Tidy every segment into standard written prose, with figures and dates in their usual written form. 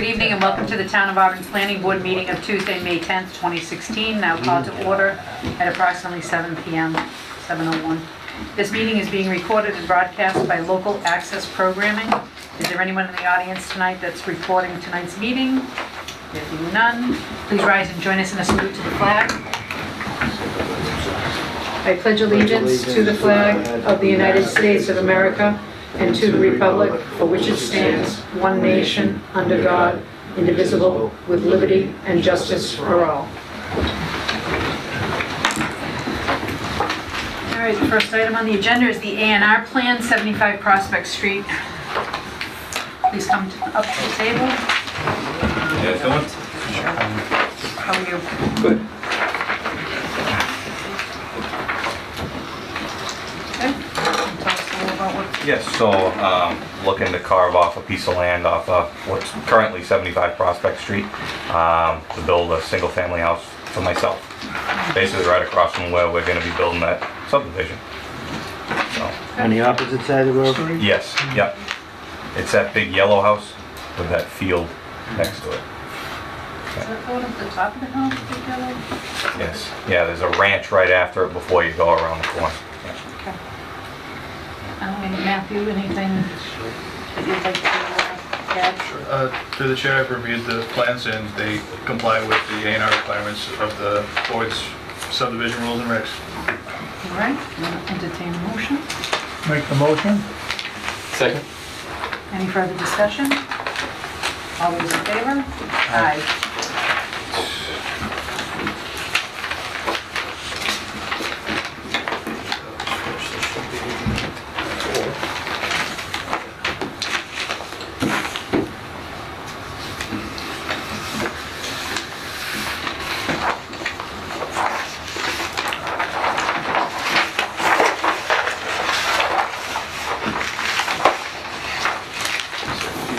Good evening and welcome to the Town of Auburn Planning Board meeting of Tuesday, May 10th, 2016. Now called to order at approximately 7 p.m., 7:01. This meeting is being recorded and broadcast by local access programming. Is there anyone in the audience tonight that's recording tonight's meeting? There being none, please rise and join us in a salute to the flag. I pledge allegiance to the flag of the United States of America and to the republic for which it stands, one nation, under God, indivisible, with liberty and justice for all. All right, the first item on the agenda is the A&R plan, 75 Prospect Street. Please come up to the table. Yeah, Dylan? How are you? Good. Okay. Tell us a little about what... Yes, so looking to carve off a piece of land off of what's currently 75 Prospect Street to build a single family house for myself. Basically right across from where we're going to be building that subdivision. So, On the opposite side of the road? yes, yep. It's that big yellow house with that field next to it. Is that going at the top of the house, big yellow? Yes, yeah, there's a ranch right after it before you go around the corner. Yeah. Okay. Matthew, anything that you'd like to add? Through the chair, I've reviewed the plans and they comply with the A&R requirements of the board's subdivision rules and regs. All right, I'm going to entertain a motion. Make the motion. Second. Any further discussion? All those in favor? Aye.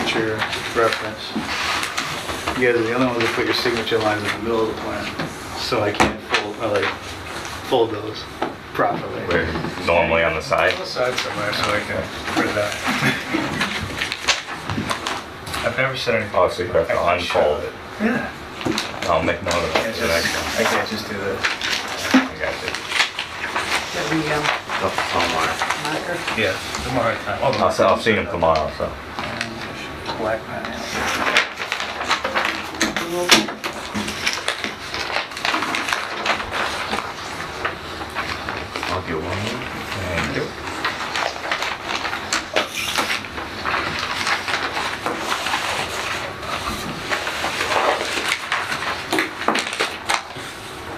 Future reference. You guys are the only ones that put your signature lines in the middle of the plan, so I can't fold those properly. We're normally on the side. On the side somewhere so I can print it out. I've never said anything. Oh, so you have to unfold it. Yeah. I'll make note of that Can't for the next just- one. I can't just do this. I got it. There we go. Marker. Yeah, tomorrow time. I'll see him tomorrow, so. Black pen. I'll get one. Thank you.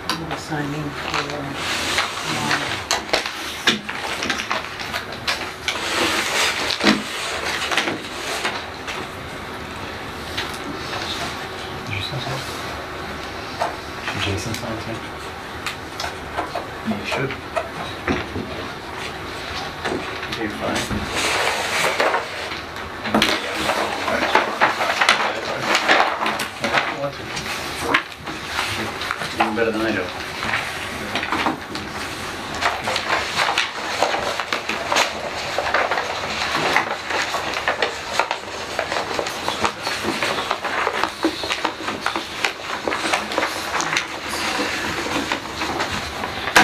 I'm going to sign in for... Jason signs it. You should. Okay, fine. Even better than I do.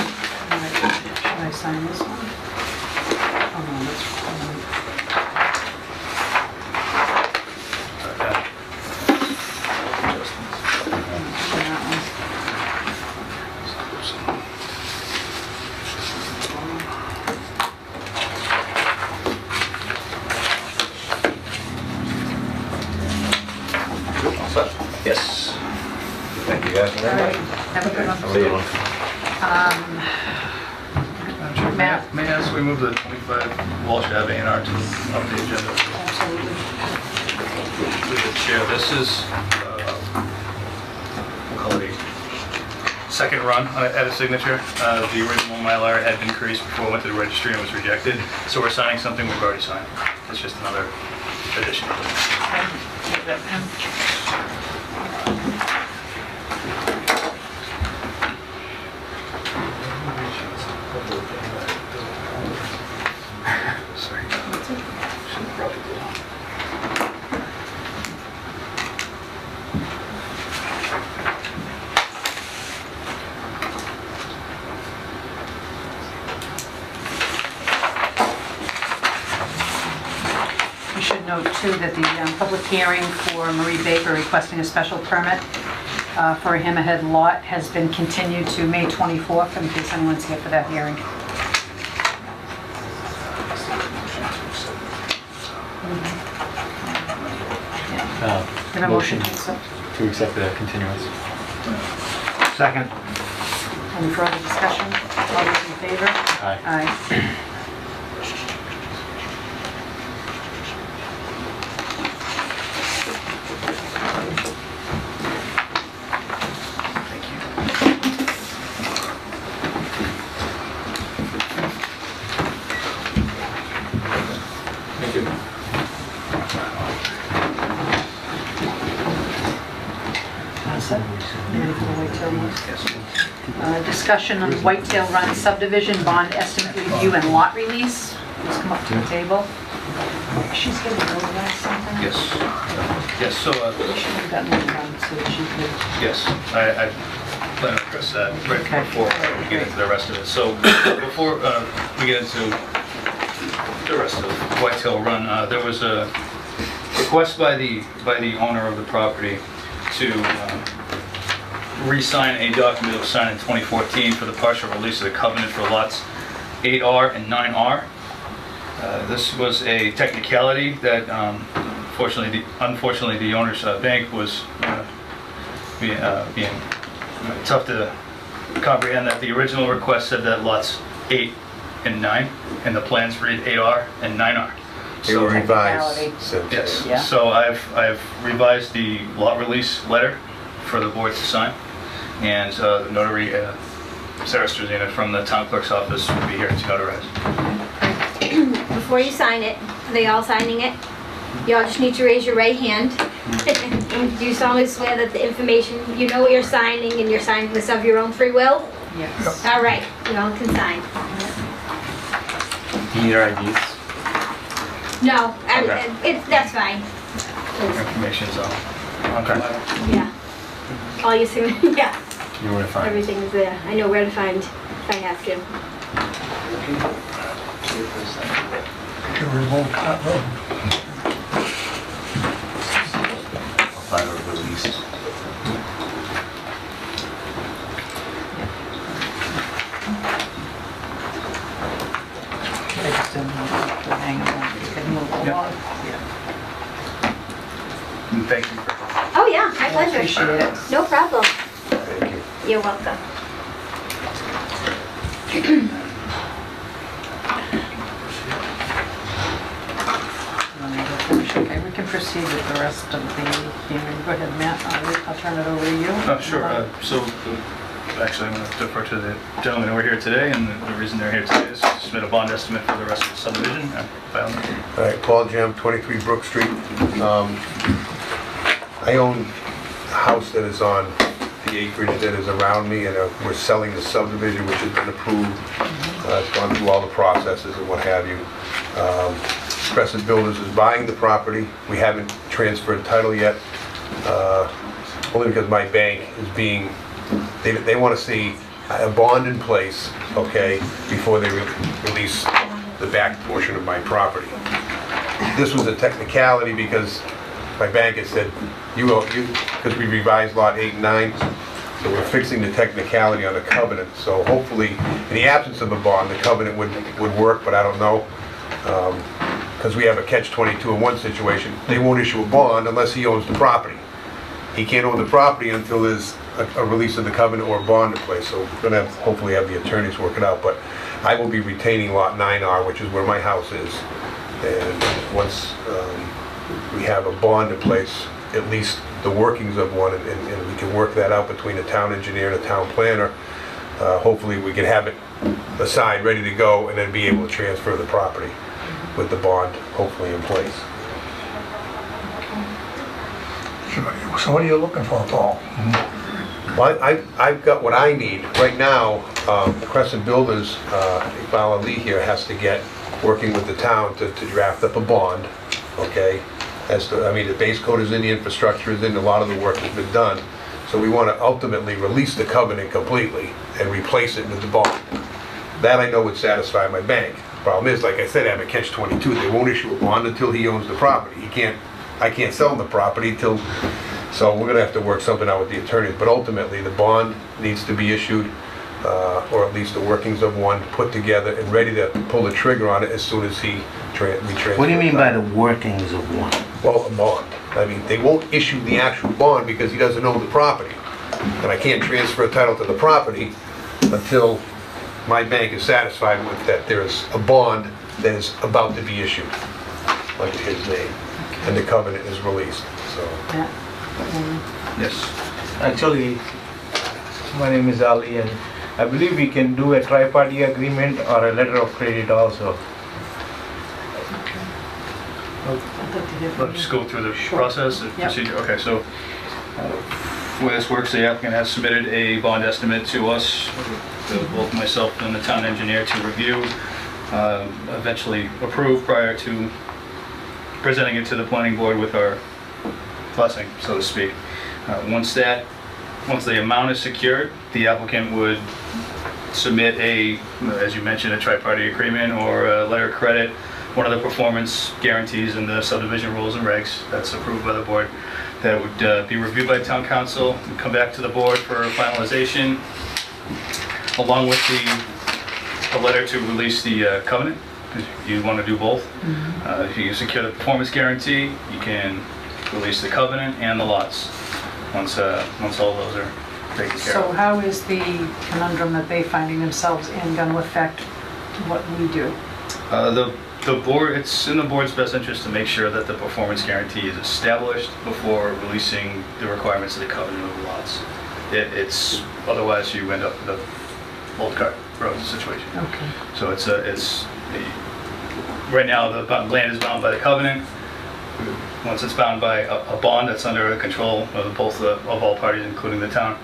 Should I sign this one? Oh, no, that's... All set? Yes. Thank you guys All very right, much. have a good one. See you. Matt. May I ask we move the 25 Walsh Ave A&R to up the agenda? Absolutely. Through the chair, this is, we'll call it a second run at a signature. The original Mylar had been creased before it went to the registry and was rejected, so we're signing something we've already signed. It's just another addition. We should note too that the public hearing for Marie Baker requesting a special permit for a hammerhead lot has been continued to May 24th, in case anyone's here for that hearing. Have a motion to accept. To accept the continuance. Second. Any further discussion? All those in favor? Aye. Aye. Thank you. That's it. Ready for the Whitetail Run? Discussion on the Whitetail Run subdivision bond estimate review and lot release. Let's come up to the table. She's going to notarize something? Yes. Yes, so, We should have gotten it done so that she could. yes, I plan to address that right Okay. before we get into the rest of it. So before we get into the rest of Whitetail Run, there was a request by the owner of the property to re-sign a document that was signed in 2014 for the partial release of the covenant for lots 8R and 9R. This was a technicality that unfortunately the owner's bank was being tough to comprehend, that the original request said that lots 8 and 9, and the plans read 8R and 9R. They were revised Technicality. since. Yes, Yeah. so I've revised the lot release letter for the board to sign, and the notary, Sarah Struzina from the town clerk's office will be here to notarize. Before you sign it, are they all signing it? You all just need to raise your right hand. And do you solemnly swear that the information, you know what you're signing, and you're signing this of your own free will? Yes. All right, you all can sign. Do you need our IDs? No, Okay. that's fine. Information's on. Okay. Yeah. All your sign, yeah, You know where to find it? everything is there. I know where to find if I have to. To revoke that road. Final release. I just didn't know if the hang on, it's getting moved along. And thank you for Oh, yeah, my I pleasure. appreciate it. No problem. Thank you. You're welcome. Okay, we can proceed with the rest of the hearing. Go ahead, Matt. I'll turn it over to you. Sure. Actually, I'm going to defer to the gentlemen who are here today, and the reason they're here today is to submit a bond estimate for the rest of the subdivision. By all means. All right, Paul Jim, 23 Brook Street. I own a house that is on the acreage that is around me, and we're selling the subdivision, which has been approved. It's gone through all the processes and what have you. Crescent Builders is buying the property. We haven't transferred title yet, only because my bank is being, they want to see a bond in place, okay, before they release the back portion of my property. This was a technicality because my bank had said, because we revised lot 8 and 9, so we're fixing the technicality on the covenant. So hopefully, in the absence of a bond, the covenant would work, but I don't know. Because we have a catch-22 in one situation. They won't issue a bond unless he owns the property. He can't own the property until there's a release of the covenant or a bond in place. So we're going to hopefully have the attorneys work it out. But I will be retaining lot 9R, which is where my house is. And once we have a bond in place, at least the workings of one, and we can work that out between the town engineer and the town planner, hopefully we can have it aside, ready to go, and then be able to transfer the property with the bond hopefully in place. So what are you looking for, Paul? Well, I've got what I need. Right now, Crescent Builders, Iqbal Ali here has to get working with the town to draft up a bond, okay? The base coat is in, the infrastructure is in, a lot of the work has been done. So we want to ultimately release the covenant completely and replace it with the bond. That I know would satisfy my bank. Problem is, like I said, I have a catch-22. They won't issue a bond until he owns the property. I can't sell him the property till, so we're gonna have to work something out with the attorneys. But ultimately, the bond needs to be issued, or at least the workings of one put together and ready to pull the trigger on it as soon as we transfer. What do you mean by the workings of one? Well, a bond. I mean, they won't issue the actual bond because he doesn't own the property. And I can't transfer title to the property until my bank is satisfied with that there's a bond that is about to be issued under his name, and the covenant is released, so. Yeah. Yes. Actually, my name is Ali, and I believe we can do a tri-party agreement or a letter of credit also. I'd like to hear from Let's you. just go through the Sure. process, the Yep. procedure. Okay, so the way this works, the applicant has submitted a bond estimate to us, to both myself and the town engineer to review, eventually approve prior to presenting it to the planning board with our blessing, so to speak. Once the amount is secured, the applicant would submit as you mentioned, a tri-party agreement or a letter of credit, one of the performance guarantees in the subdivision rules and regs that's approved by the board, that would be reviewed by town council and come back to the board for finalization, along with a letter to release the covenant, because you want to do both. If you secure the performance guarantee, you can release the covenant and the lots, once all those are taken care So of. how is the conundrum that they finding themselves in going to affect what we do? The board, it's in the board's best interest to make sure that the performance guarantee is established before releasing the requirements of the covenant of the lots. It's, otherwise you end up with a old cart road situation. Okay. So right now, the land is bound by the covenant. Once it's bound by a bond that's under the control of of all parties, including the town,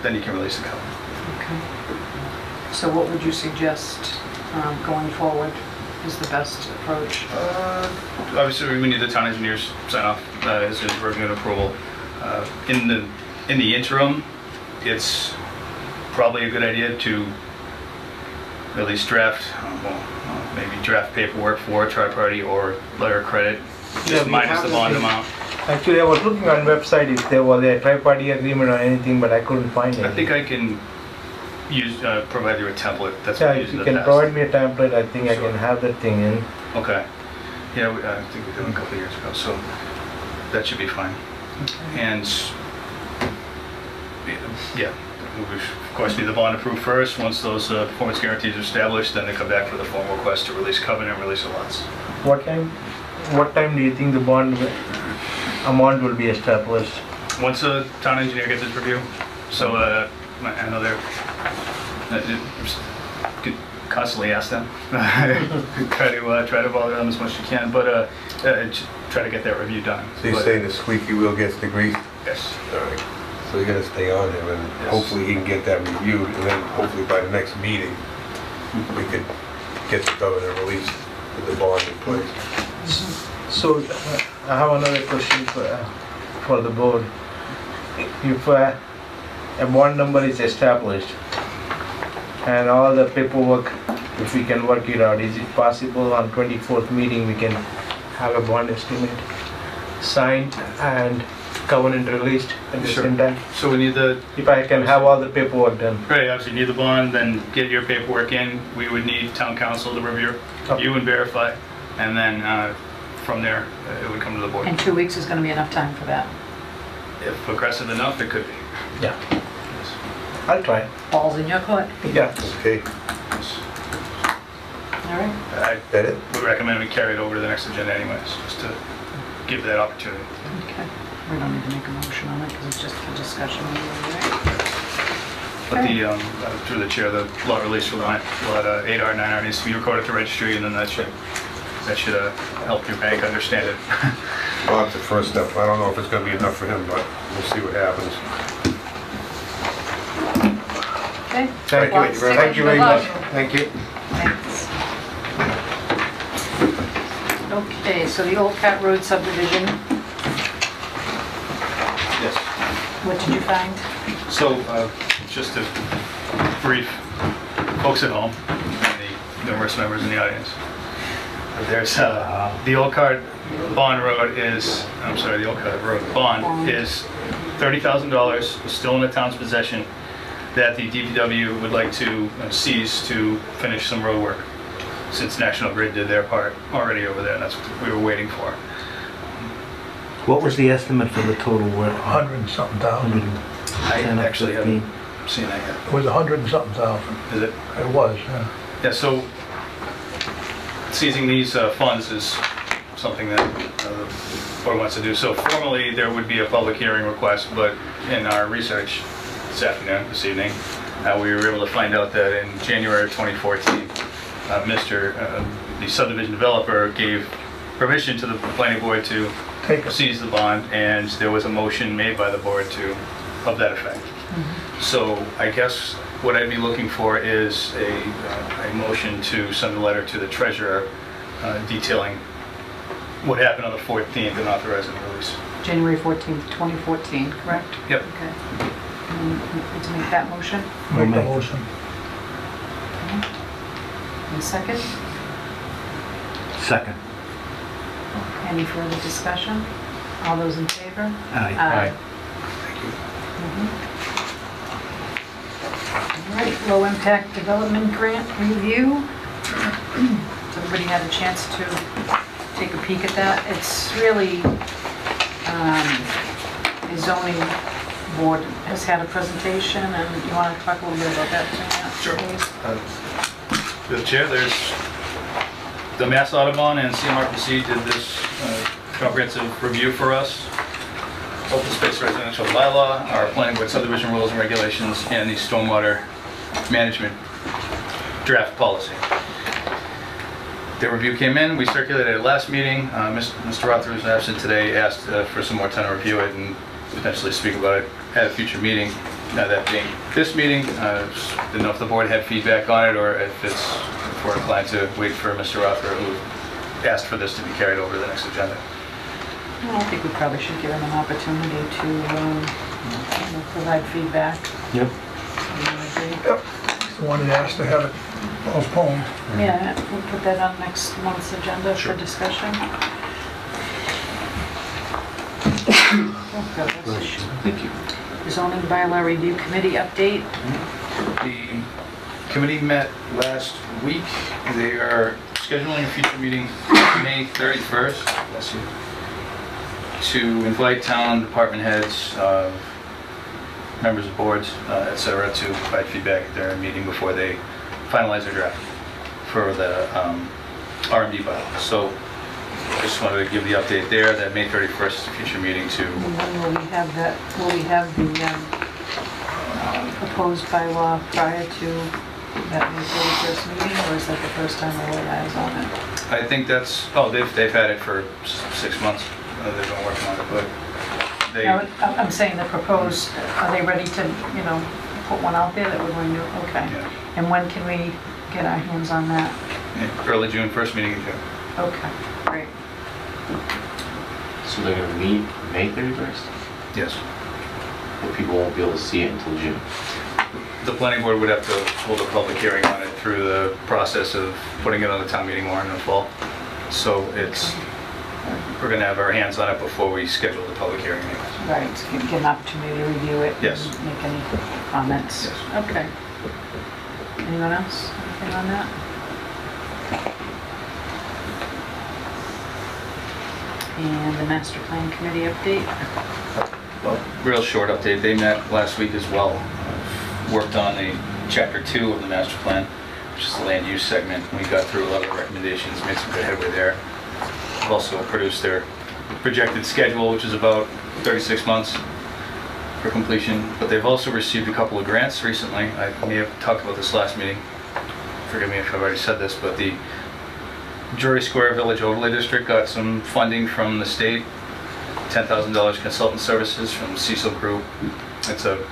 then you can release the covenant. Okay. So what would you suggest going forward is the best approach? Obviously, we need the town engineer's sign off as his review and approval. In the interim, it's probably a good idea to at least draft, maybe draft paperwork for a tri-party or letter of credit, Yeah, just we minus have the the bond thing. amount. Actually, I was looking on website if there was a tri-party agreement or anything, but I couldn't find it. I think I can provide you a template. That's Yeah, what we if used in you the can past. provide me a template, I think I Sure. can have that thing in. Okay. Yeah, I think we did it a couple of years ago, so that should be fine. And, yeah, we of course need the bond approved first. Once those performance guarantees are established, then they come back for the formal request to release covenant and release the lots. What time do you think the bond amount will be established? Once the town engineer gets his review, so I know they're, could constantly ask them, try to bother them as much as you can, but try to get that review done. So you're But- saying the squeaky wheel gets the grease? Yes. All right. So you gotta stay on him, and Yes. hopefully he can get that reviewed, and then hopefully by the next meeting, we could get the covenant released with the bond in place. So, I have another question for the board. If a bond number is established and all the paperwork, if we can work it out, is it possible on 24th meeting we can have a bond estimate signed and covenant released at the Sure. same time? So we need If I can have all the paperwork done. right, obviously you need the bond, then get your paperwork in. We would need town council to review and verify, and then from there, it would come to the board. And 2 weeks is going to be enough time for that. If aggressive enough, it could be. Yeah. I'll try. Ball's in your court. Yeah. Okay, All right. I that it? would recommend we carry it over to the next agenda anyways, just to give that opportunity. Okay. We don't need to make a motion on it because it's just a discussion. Right? But through the chair, the lot release for lot 8R, 9R needs to be recorded at the registry, and then that should help your bank understand it. Well, that's the first step. I don't know if it's gonna be enough for him, but we'll see what happens. Okay. Thank Well, you. stay Thank you good very luck. much. Thank you. Thanks. Okay, so the Old Cat Road subdivision, Yes. what did you find? So, just to brief folks at home, in the numerous members in the audience. There's, the Old Card Bond Road is, I'm sorry, the Old Card Road Bond is $30,000, still in the town's possession, that the DPW would like to seize to finish some road work, since National Grid did their part already over there, and that's what we were waiting for. What was the estimate for the total work? 100 and something thousand. 110 I or actually 15? haven't seen that yet. It was 100 and something thousand. Is it? It was, yeah. Yeah, so seizing these funds is something that the board wants to do. So formally, there would be a public hearing request, but in our research this evening, we were able to find out that in January of 2014, the subdivision developer gave permission to the planning board to Take it. seize the bond, and there was a motion made by the board of that effect. So I guess what I'd be looking for is a motion to send a letter to the treasurer detailing what happened on the 14th and authorizing the release. January 14th, 2014, correct? Yep. Okay. Need to make that motion? Make the make- motion. And second? Second. Any further discussion? All those in favor? Aye. All right, low impact development grant review. Has everybody had a chance to take a peek at that? It's really, the zoning board has had a presentation, and you want to talk a little bit about that, Sure. please? Through the chair, there's the Mass Audubon and CMRPC did this comprehensive review for us. Open space residential bylaw, our planning board subdivision rules and regulations, and the stormwater management draft policy. The review came in, we circulated it last meeting. Mr. Rother, who's absent today, asked for some more time to review it and potentially speak about it at a future meeting. That being this meeting, didn't know if the board had feedback on it or if we're inclined to wait for Mr. Rother, who asked for this to be carried over to the next agenda. Well, I think we probably should give them an opportunity to provide feedback. Yep. Yep. He's the one that asked to have it postponed. Yeah, we'll put that on next month's agenda for Sure. discussion. Thank you. Zoning bylaw review committee update. The committee met last week. They are scheduling a future meeting May 31st, bless you, to invite town department heads, members of boards, et cetera, to provide feedback at their meeting before they finalize their draft for the RMD bylaw. So just wanted to give the update there that May 31st is a future meeting to, And when will we have that, will we have the proposed bylaw prior to that May 31st meeting, or is that the first time we'll lay eyes on it? I think that's, they've had it for 6 months. They've been working on it, but they, No, I'm saying the proposed, are they ready to, put one out there that we're going to, okay. Yeah. And when can we get our hands on that? early June, first meeting in June. Okay, great. So they're gonna meet May 31st, Yes. but people won't be able to see it until June. The planning board would have to hold a public hearing on it through the process of putting it on the town meeting warrant in the fall. So we're gonna have our hands on it before we schedule the public hearing. Right, so you get an opportunity to review it. Yes. And make any comments. Yes. Okay. Anyone else? Anything on that? And the master plan committee update? Well, real short update, they met last week as well. Worked on the chapter 2 of the master plan, which is the land use segment. We got through a lot of the recommendations, made some good headway there. We've also produced their projected schedule, which is about 36 months for completion. But they've also received a couple of grants recently. I may have talked about this last meeting. Forgive me if I've already said this, but the Drury Square Village Overlay District got some funding from the state, $10,000 consultant services from Cecil Group. It's a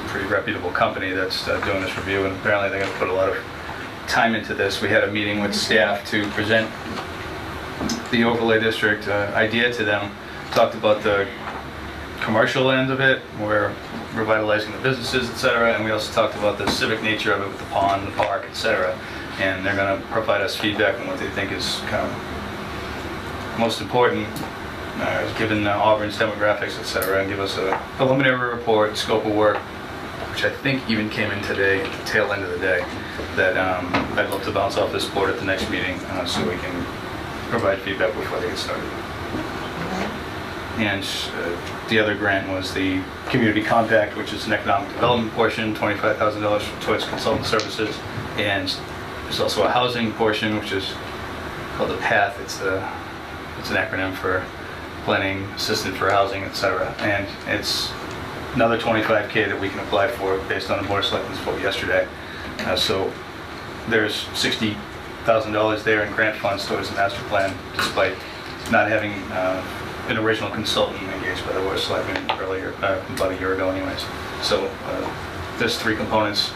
pretty reputable company that's doing this review, and apparently they're going to put a lot of time into this. We had a meeting with staff to present the overlay district idea to them, talked about the commercial end of it, where revitalizing the businesses, etc., and we also talked about the civic nature of it with the pond, the park, etc., and they're gonna provide us feedback on what they think is kind of most important, given Auburn's demographics, et cetera, and give us a preliminary report, scope of work, which I think even came in today, at the tail end of the day, that I'd love to bounce off this board at the next meeting, so we can provide feedback before they get started. And the other grant was the Community Compact, which is an economic development portion, $25,000 towards consultant services. And there's also a housing portion, which is called the PATH. It's an acronym for Planning Assistant for Housing, etc. And it's another $25K that we can apply for based on the Board of Selectmen's vote yesterday. So there's $60,000 there in grant funds towards the master plan, despite not having an original consultant engaged by the Board of Selectmen earlier, about a year ago anyways. So there's 3 components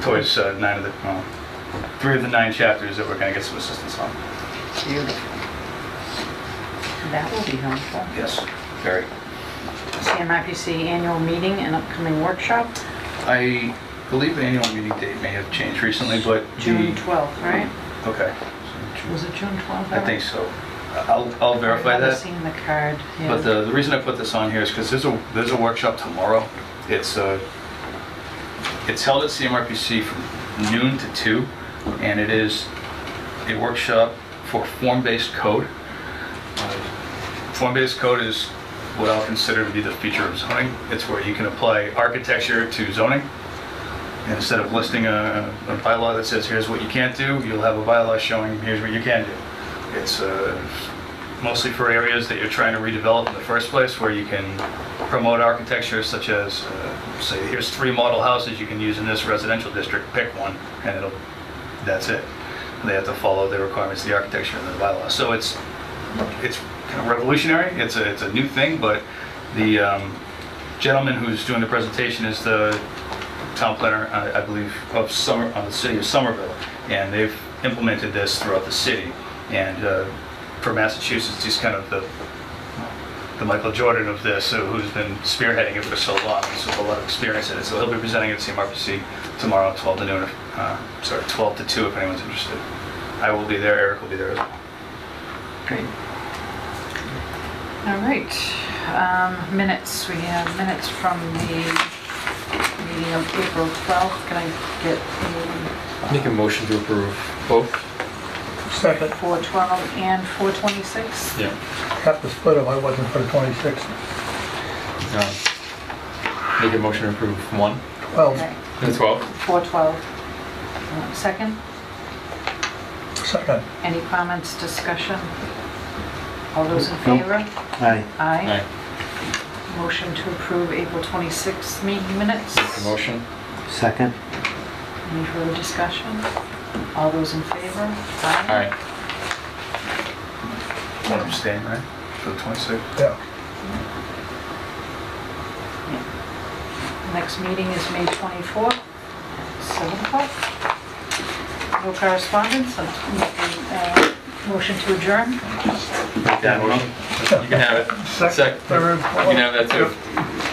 towards 3 of the 9 chapters that we're going to get some assistance on. Beautiful. That will be helpful. Yes, very. CMRPC annual meeting and upcoming workshop, I believe the annual meeting date may have changed recently, but June 12th, right? Okay, Was it June 12th? I think so. I'll verify I've never that. seen the card. Yeah. But the reason I put this on here is because there's a workshop tomorrow. It's held at CMRPC from noon to 2, and it is a workshop for form-based code. Form-based code is what I'll consider to be the future of zoning. It's where you can apply architecture to zoning. And instead of listing a bylaw that says here's what you can't do, you'll have a bylaw showing here's what you can do. It's mostly for areas that you're trying to redevelop in the first place, where you can promote architecture such as, say, here's 3 model houses you can use in this residential district, pick one, and that's it. They have to follow the requirements of the architecture and the bylaw. So it's kind of revolutionary. It's a new thing, but the gentleman who's doing the presentation is the town planner, I believe, of the city of Somerville, and they've implemented this throughout the city. And for Massachusetts, he's kind of the Michael Jordan of this, who's been spearheading it for so long. He's got a lot of experience in it. So he'll be presenting at CMRPC tomorrow, 12 to noon. 12 to 2 if anyone's interested. I will be there. Eric will be there as well. Great. All right. Minutes. We have minutes from the meeting of April 12th. Can I get Make a motion to approve both. Second, 412 and 426? Yeah. have to split them, I wasn't for the 26th. Make a motion to approve 1 Well, Okay. and 12. 412. Second? second, Any comments, discussion? All those in favor? Aye. Aye. Motion to approve April 26th meeting minutes. Make a motion. Second. Any further discussion? All those in favor? Aye. One abstain, right? For the 26th? yeah. Next meeting is May 24th, 7 o'clock. No correspondence. Motion to adjourn. Make that motion. You can have it. Second, third, You can have that too.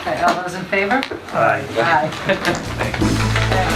Okay, all those in favor? Aye. Aye.